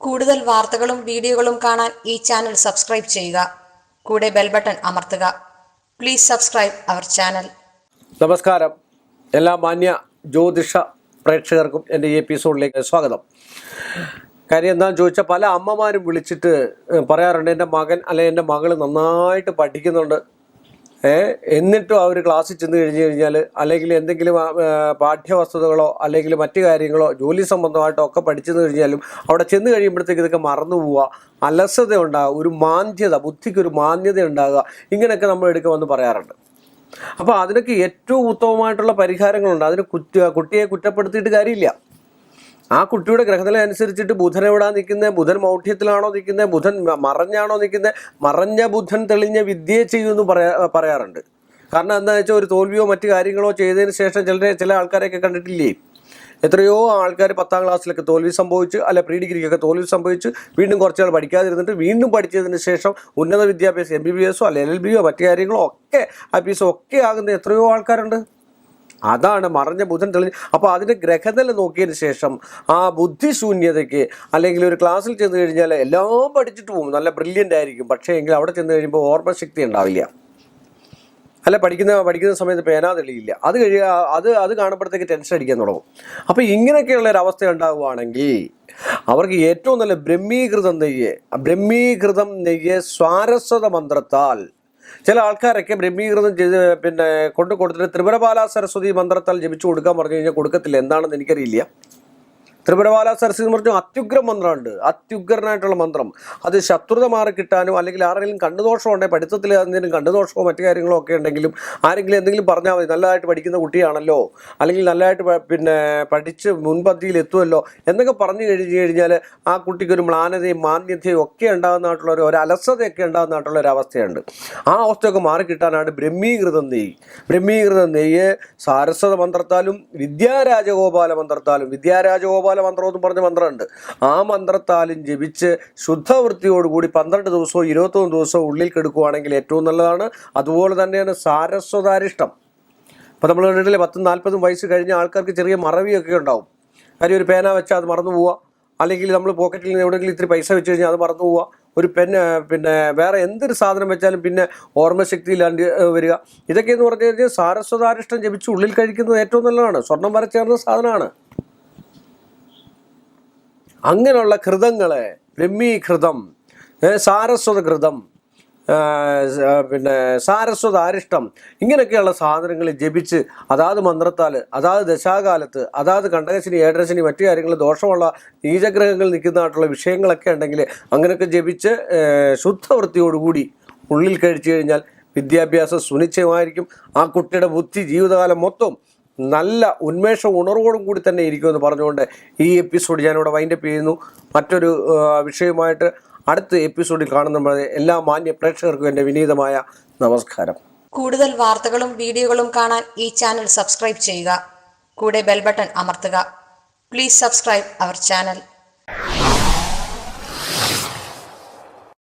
കൂടുതൽ വാർത്തകളും വീഡിയോകളും കാണാൻ ഈ ചാനൽ സബ്സ്ക്രൈബ് ചെയ്യുക. കൂടെ ബെൽ ബട്ടൺ അമർത്തുക. Please subscribe our channel. നമസ്കാരം. എല്ലാ മാന്യ ജ്യോതിഷ പ്രേക്ഷകർക്കും എൻ്റെ ഈ എപ്പിസോഡിലേക്ക് സ്വാഗതം. കാര്യം എന്താണെന്ന് ചോദിച്ചാൽ, പല അമ്മമാരും വിളിച്ചിട്ട് പറയാറുണ്ട്, എൻ്റെ മകൻ അല്ലെങ്കിൽ എൻ്റെ മകൾ നന്നായിട്ട് പഠിക്കുന്നുണ്ട്, എന്നിട്ടും അവർ ക്ലാസ്സിൽ ചെന്ന് കഴിഞ്ഞാൽ അല്ലെങ്കിൽ എന്തെങ്കിലും പാഠ്യവസ്തുതകളോ അല്ലെങ്കിൽ മറ്റു കാര്യങ്ങളോ ജോലി സംബന്ധമായിട്ടോ ഒക്കെ പഠിച്ചെന്ന് കഴിഞ്ഞാലും അവിടെ ചെന്ന് കഴിയുമ്പോഴത്തേക്ക് ഇതൊക്കെ മറന്നു പോവുക, അലസത ഉണ്ടാകുക, ഒരു മാന്ദ്യത, ബുദ്ധിക്കൊരു മാന്യത ഉണ്ടാകുക, ഇങ്ങനെയൊക്കെ നമ്മൾ എടുക്കുമെന്ന് പറയാറുണ്ട്. അപ്പോൾ അതിനൊക്കെ ഏറ്റവും ഉത്തമമായിട്ടുള്ള പരിഹാരങ്ങളുണ്ട്. അതിന് കുട്ടിയെ കുറ്റപ്പെടുത്തിയിട്ട് കാര്യമില്ല. ആ കുട്ടിയുടെ ഗ്രഹനില അനുസരിച്ചിട്ട് ബുധൻ എവിടാ നിൽക്കുന്നത്, ബുധൻ മൗഢ്യത്തിലാണോ നിൽക്കുന്നത്, ബുധൻ മറഞ്ഞാണോ നിൽക്കുന്നത്, മറഞ്ഞ ബുധൻ തെളിഞ്ഞ വിദ്യയെ ചെയ്യുമെന്ന് പറയാറുണ്ട്. കാരണം എന്താണെന്ന് വെച്ചാൽ, ഒരു തോൽവിയോ മറ്റു കാര്യങ്ങളോ ചെയ്തതിന് ശേഷം ചില ആൾക്കാരെയൊക്കെ കണ്ടിട്ടില്ലേ, എത്രയോ ആൾക്കാർ 10ാം ക്ലാസ്സിലൊക്കെ തോൽവി സംഭവിച്ച്, അല്ല പ്രീ ഡിഗ്രിക്കൊക്കെ തോൽവി സംഭവിച്ച് വീണ്ടും കുറച്ചാൾ പഠിക്കാതിരുന്നിട്ട് വീണ്ടും പഠിച്ചതിന് ശേഷം ഉന്നത വിദ്യാഭ്യാസം MBBS അല്ലെ LLB മറ്റു കാര്യങ്ങളോ ഒക്കെ IPS ഒക്കെ ആകുന്ന എത്രയോ ആൾക്കാരുണ്ട്. അതാണ് മറഞ്ഞ ബുധൻ തെളിഞ്ഞ്. അപ്പോൾ അതിൻ്റെ ഗ്രഹനില നോക്കിയതിന് ശേഷം ആ ബുദ്ധിശൂന്യതയ്ക്ക്, അല്ലെങ്കിൽ ഒരു ക്ലാസ്സിൽ ചെന്ന് കഴിഞ്ഞാൽ എല്ലാം പഠിച്ചിട്ട് പോകും, നല്ല ബ്രില്യൻ്റ് ആയിരിക്കും, പക്ഷേ എങ്കിൽ അവിടെ ചെന്ന് കഴിയുമ്പോൾ ഓർമ്മശക്തി ഉണ്ടാവില്ല, അല്ല പഠിക്കുന്ന സമയത്ത് പേനാ തെളിയില്ല, അത് കാണുമ്പോഴത്തേക്ക് ടെൻഷൻ അടിക്കാൻ തുടങ്ങും. അപ്പോൾ ഇങ്ങനെയൊക്കെയുള്ള ഒരു അവസ്ഥ ഉണ്ടാവുകയാണെങ്കിൽ അവർക്ക് ഏറ്റവും നല്ല ബ്രഹ്മീകൃതം നെയ്യ് സ്വാരസ്വത മന്ത്രത്താൽ, ചില ആൾക്കാരൊക്കെ ബ്രഹ്മീകൃതം ചെയ്ത് കൊടുത്തിട്ട് ത്രിപുരപാല സരസ്വതി മന്ത്രത്താൽ ജപിച്ചു കൊടുക്കാൻ പറഞ്ഞു കഴിഞ്ഞാൽ കൊടുക്കത്തില്ല. എന്താണെന്ന് എനിക്കറിയില്ല. ത്രിപുരപാല സരസ്വതി എന്ന് പറഞ്ഞാൽ അത്യുഗ്രം മന്ത്രമുണ്ട്, അത്യുഗ്രനായിട്ടുള്ള മന്ത്രം. അത് ശത്രുത മാറി കിട്ടാനും, അല്ലെങ്കിൽ ആരെങ്കിലും കണ്ണുദോഷം ഉണ്ടെങ്കിൽ, പഠിത്തത്തിൽ എന്തെങ്കിലും കണ്ണുദോഷമോ മറ്റു കാര്യങ്ങളോ ഒക്കെ ഉണ്ടെങ്കിലും ആരെങ്കിലും എന്തെങ്കിലും പറഞ്ഞാൽ മതി, നല്ലതായിട്ട് പഠിക്കുന്ന കുട്ടിയാണല്ലോ, അല്ലെങ്കിൽ നല്ലതായിട്ട് പഠിച്ച് മുൻപന്തിയിൽ എത്തുമല്ലോ എന്നൊക്കെ പറഞ്ഞു കഴിഞ്ഞാൽ ആ കുട്ടിക്കൊരു മ്ലാനതയും മാന്യതയും ഒക്കെ ഉണ്ടാകുന്നതായിട്ടുള്ള ഒരു അലസതയൊക്കെ ഉണ്ടാകുന്നതായിട്ടുള്ള ഒരു അവസ്ഥയുണ്ട്. ആ അവസ്ഥയൊക്കെ മാറിക്കിട്ടാനാണ് ബ്രഹ്മീകൃതം നെയ്യ് സാരസ്വത മന്ത്രത്താലും വിദ്യാരാജഗോപാല മന്ത്രത്താലും, വിദ്യാരാജഗോപാല മന്ത്രം എന്ന് പറഞ്ഞ മന്ത്രമുണ്ട്, ആ മന്ത്രത്താലും ജപിച്ച് ശുദ്ധവൃത്തിയോടുകൂടി 12 ദിവസവും 21 ദിവസവും ഉള്ളിൽ കെടുക്കുകയാണെങ്കിൽ ഏറ്റവും നല്ലതാണ്. അതുപോലെ തന്നെയാണ് സാരസ്വതാരിഷ്ടം. ഇപ്പോൾ നമ്മൾ കണ്ടിട്ടില്ലേ, 10-40 വയസ്സ് കഴിഞ്ഞ ആൾക്കാർക്ക് ചെറിയ മറവിയൊക്കെ ഉണ്ടാവും. കാര്യം ഒരു പേന വെച്ചാൽ അത് മറന്നു പോവുക, അല്ലെങ്കിൽ നമ്മൾ പോക്കറ്റിൽ നിന്ന് എവിടെയെങ്കിലും ഇത്തിരി പൈസ വെച്ച് കഴിഞ്ഞാൽ അത് മറന്നു പോവുക, ഒരു പിന്നെ വേറെ എന്തൊരു സാധനം വെച്ചാലും പിന്നെ ഓർമ്മശക്തി ഇല്ലാണ്ട് വരിക. ഇതൊക്കെയെന്ന് പറഞ്ഞു കഴിഞ്ഞാൽ സാരസ്വതാരിഷ്ടം ജപിച്ച് ഉള്ളിൽ കഴിക്കുന്നത് ഏറ്റവും നല്ലതാണ്. സ്വർണം വരച്ചേർന്ന സാധനമാണ്. അങ്ങനെയുള്ള കൃതങ്ങളെ, ബ്രഹ്മീകൃതം, സാരസ്വതകൃതം, സാരസ്വതാരിഷ്ടം, ഇങ്ങനെയൊക്കെയുള്ള സാധനങ്ങൾ ജപിച്ച് അതാത് മന്ത്രത്താൽ, അതാത് ദശാകാലത്ത്, അതാത് കണ്ടകശനി, ഏഴരശനി, മറ്റു കാര്യങ്ങൾ, ദോഷമുള്ള നീചഗ്രഹങ്ങൾ നിൽക്കുന്നതായിട്ടുള്ള വിഷയങ്ങളൊക്കെ ഉണ്ടെങ്കിൽ അങ്ങനെയൊക്കെ ജപിച്ച് ശുദ്ധവൃത്തിയോടുകൂടി ഉള്ളിൽ കഴിച്ചു കഴിഞ്ഞാൽ വിദ്യാഭ്യാസം സുനിശ്ചയമായിരിക്കും. ആ കുട്ടിയുടെ ബുദ്ധി ജീവിതകാലം മൊത്തം നല്ല ഉന്മേഷവും ഉണർവോടും കൂടി തന്നെ ഇരിക്കുമെന്ന് പറഞ്ഞുകൊണ്ട് ഈ എപ്പിസോഡ് ഞാനിവിടെ വൈൻഡപ്പ് ചെയ്യുന്നു. മറ്റൊരു വിഷയമായിട്ട് അടുത്ത എപ്പിസോഡിൽ കാണുന്ന എല്ലാ മാന്യ പ്രേക്ഷകർക്കും എൻ്റെ വിനീതമായ നമസ്കാരം. കൂടുതൽ വാർത്തകളും വീഡിയോകളും കാണാൻ ഈ ചാനൽ സബ്സ്ക്രൈബ് ചെയ്യുക. കൂടെ ബെൽ ബട്ടൺ അമർത്തുക. Please subscribe our channel.